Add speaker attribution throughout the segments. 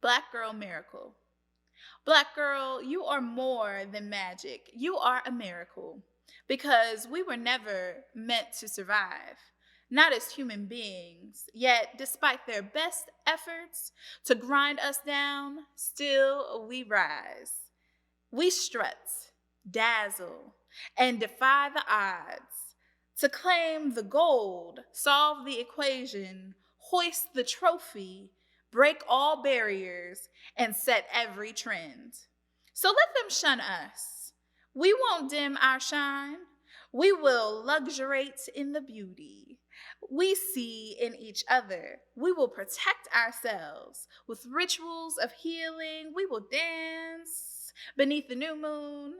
Speaker 1: Black Girl Miracle. Black girl, you are more than magic. You are a miracle. Because we were never meant to survive, not as human beings. Yet, despite their best efforts to grind us down, still we rise. We strut, dazzle, and defy the odds to claim the gold, solve the equation, hoist the trophy, break all barriers, and set every trend. So let them shun us. We won't dim our shine. We will luxuriate in the beauty we see in each other. We will protect ourselves with rituals of healing. We will dance beneath the new moon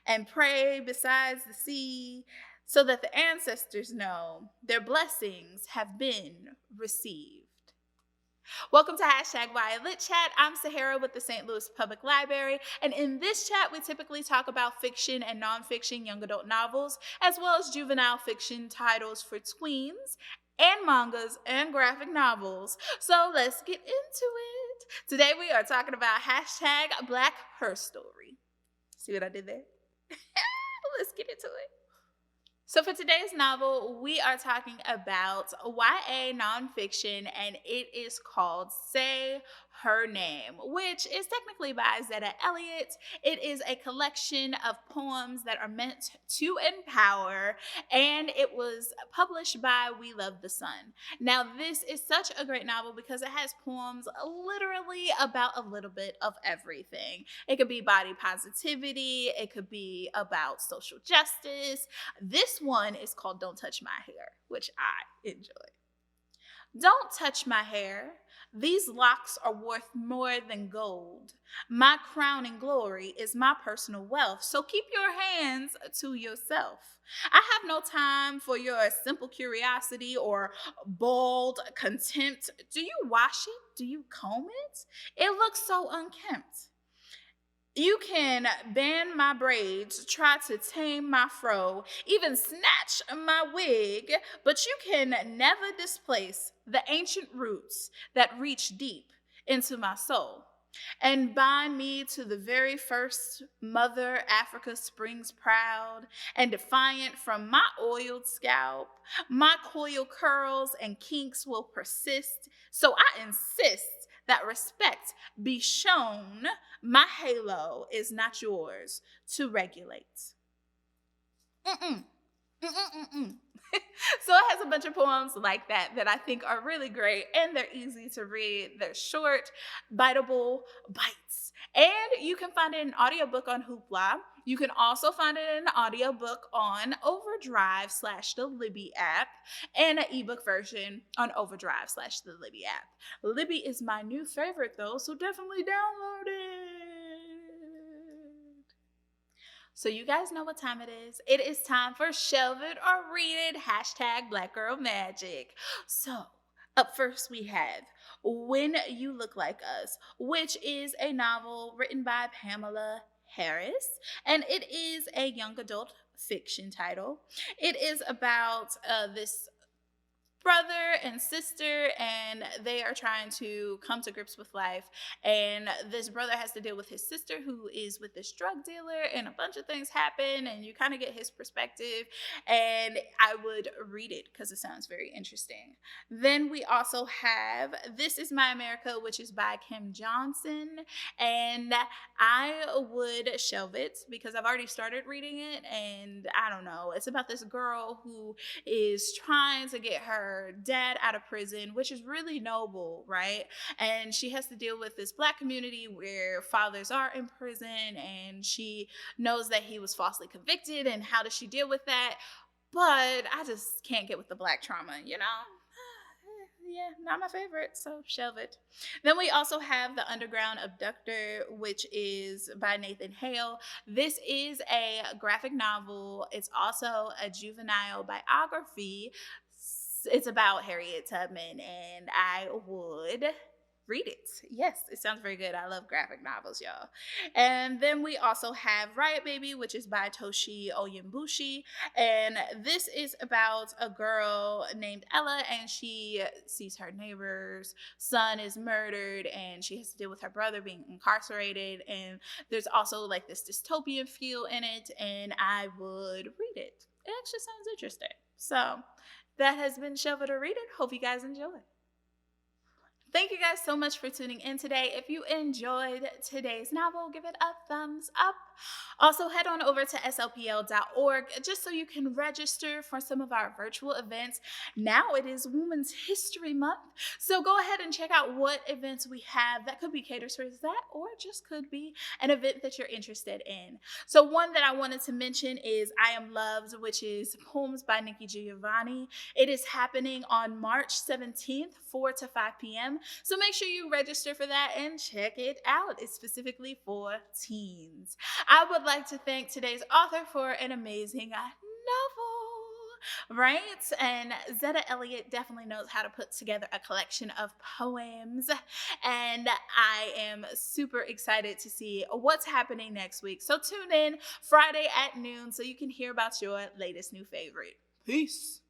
Speaker 1: and pray beside the sea so that the ancestors know their blessings have been received. Welcome to Hashtag Why Lit Chat. I'm Sahara with the St. Louis Public Library, and in this chat, we typically talk about fiction and nonfiction young adult novels, as well as juvenile fiction titles for tweens, and mangas and graphic novels. So let's get into it. Today we are talking about Hashtag Black Her Story. See what I did there? Let's get into it. So for today's novel, we are talking about YA nonfiction, and it is called Say Her Name, which is technically by Zetta, Elliott. It is a collection of poems that are meant to empower, and it was published by We Love the Sun. Now, this is such a great novel because it has poems literally about a little bit of everything. It could be body positivity, it could be about social justice. This one is called Don't Touch My Hair, which I enjoy. Don't touch my hair. These locks are worth more than gold. My crowning glory is my personal wealth, so keep your hands to yourself. I have no time for your simple curiosity or bold contempt. Do you wash it? Do you comb it? It looks so unkempt. You can bend my braids, try to tame my fro, even snatch my wig, but you can never displace the ancient roots that reach deep into my soul and bind me to the very first mother Africa springs proud and defiant from my oiled scalp. My coil curls and kinks will persist, so I insist that respect be shown. My halo is not yours to regulate. So it has a bunch of poems like that I think are really great, and they're easy to read. They're short, biteable bites. And you can find it in an audiobook on Hoopla. You can also find it in an audiobook on Overdrive / the Libby app, and an ebook version on Overdrive / the Libby app. Libby is my new favorite though, so definitely download it. So you guys know what time it is. It is time for Shelve It or Read It, Hashtag Black Girl Magic. So up first we have When You Look Like Us, which is a novel written by Pamela Harris, and it is a young adult fiction title. It is about this brother and sister, and they are trying to come to grips with life, and this brother has to deal with his sister who is with this drug dealer, and a bunch of things happen, and you kind of get his perspective, and I would read it because it sounds very interesting. Then we also have This Is My America, which is by Kim Johnson, and I would shelve it because I've already started reading it, and I don't know, it's about this girl who is trying to get her dad out of prison, which is really noble, right? And she has to deal with this Black community where fathers are in prison, and she knows that he was falsely convicted, and how does she deal with that? But I just can't get with the Black trauma, you know? Yeah, not my favorite, so shelve it. Then we also have The Underground Abductor, which is by Nathan Hale. This is a graphic novel. It's also a juvenile biography. It's about Harriet Tubman, and I would read it. Yes, it sounds very good. I love graphic novels, y'all. And then we also have Riot Baby, which is by Toshi Oyembushi. And this is about a girl named Ella, and she sees her neighbor's son is murdered, and she has to deal with her brother being incarcerated. And there's also like this dystopian feel in it, and I would read it. It actually sounds interesting. So that has been Shovel to Read It. Hope you guys enjoy. Thank you guys so much for tuning in today. If you enjoyed today's novel, give it a thumbs up. Also, head on over to slpl.org just so you can register for some of our virtual events. Now it is Women's History Month, so go ahead and check out what events we have that could be catered towards that, or just could be an event that you're interested in. So one that I wanted to mention is I Am Loved, which is poems by Nikki Giovanni. It is happening on March 17th, 4 to 5 p.m. So make sure you register for that and check it out. It's specifically for teens. I would like to thank today's author for an amazing novel, right? And Zetta Elliott definitely knows how to put together a collection of poems. And I am super excited to see what's happening next week. So tune in Friday at noon so you can hear about your latest new favorite. Peace.